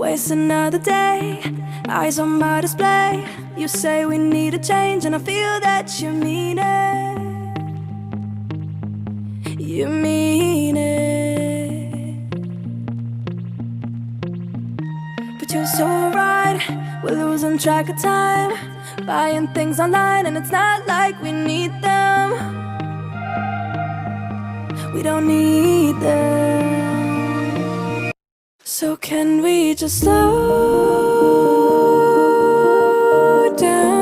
waste another day, eyes on my display. You say we need a change, and I feel that you mean it. You mean it. But you're so right, we're losing track of time, buying things online, and it's not like we need them. We don't need them. So can we just slow down?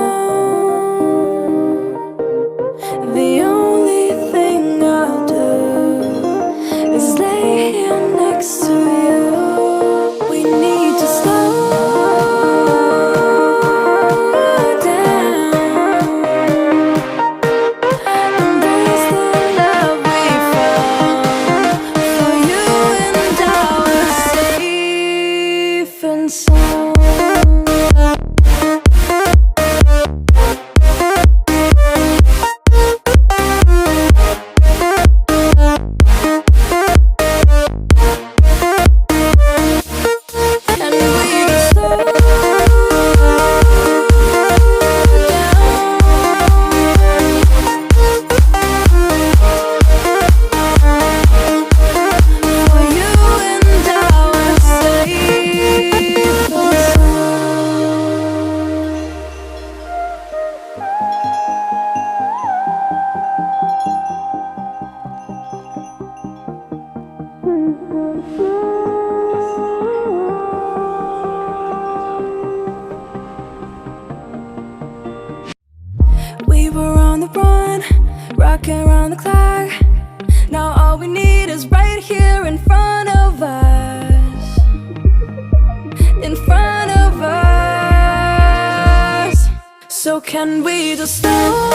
The only thing I'll do is lay here next to you. We need to slow down. Embrace the love we found. For you and I were safe and sound. We were on the run, rocking around the clock. Now all we need is right here in front of us. In front of us. So can we just slow